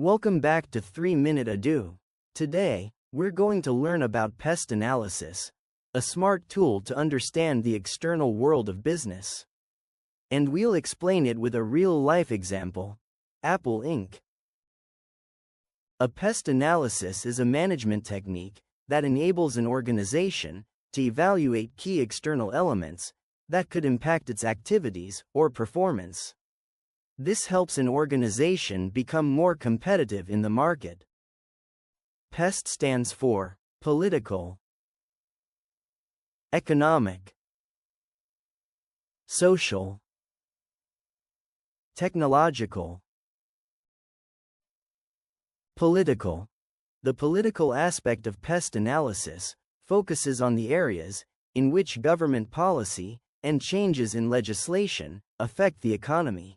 Welcome back to 3-Minute Ado. Today, we're going to learn about PEST Analysis, a smart tool to understand the external world of business. And we'll explain it with a real-life example, Apple Inc. A PEST analysis is a management technique that enables an organization to evaluate key external elements that could impact its activities or performance. This helps an organization become more competitive in the market. PEST stands for political, economic, social, technological, political. The political aspect of PEST analysis focuses on the areas in which government policy and changes in legislation affect the economy.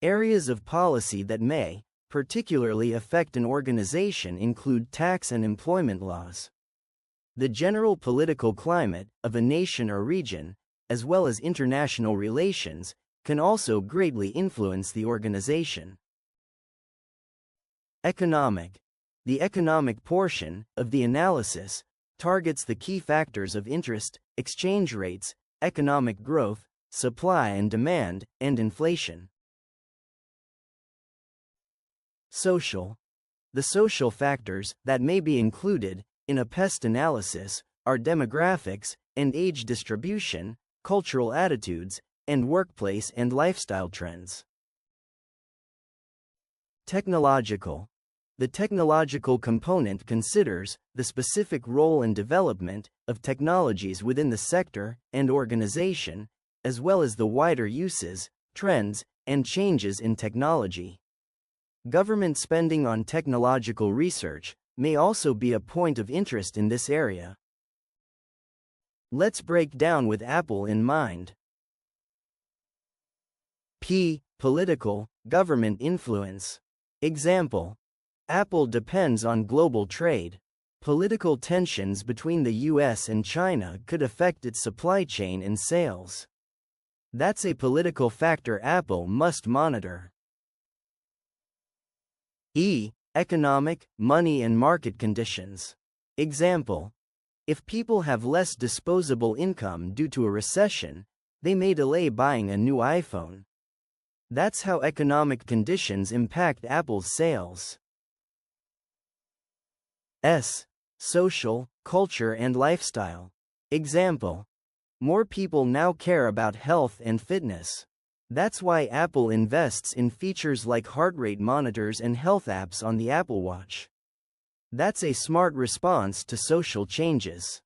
Areas of policy that may particularly affect an organization include tax and employment laws. The general political climate of a nation or region, as well as international relations, can also greatly influence the organization. Economic. The economic portion of the analysis targets the key factors of interest, exchange rates, economic growth, supply and demand, and inflation. Social. The social factors that may be included in a PEST analysis are demographics and age distribution, cultural attitudes, and workplace and lifestyle trends. Technological. The technological component considers the specific role and development of technologies within the sector and organization, as well as the wider uses, trends, and changes in technology. Government spending on technological research may also be a point of interest in this area. Let's break down with Apple in mind. P. Political, government influence. Example: Apple depends on global trade. Political tensions between the US and China could affect its supply chain and sales. That's a political factor Apple must monitor. E. Economic, money and market conditions. Example: if people have less disposable income due to a recession, they may delay buying a new iPhone. That's how economic conditions impact Apple's sales. S. Social, culture and lifestyle. Example: more people now care about health and fitness. That's why Apple invests in features like heart rate monitors and health apps on the Apple Watch. That's a smart response to social changes.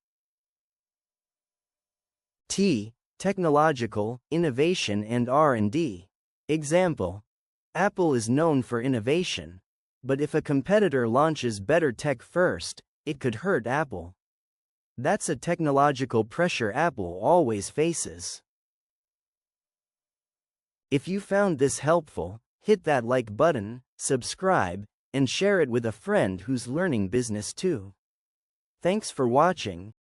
T. Technological, innovation and R&D. Example: Apple is known for innovation, but if a competitor launches better tech first, it could hurt Apple. That's a technological pressure Apple always faces. If you found this helpful, hit that like button, subscribe, and share it with a friend who's learning business too. Thanks for watching,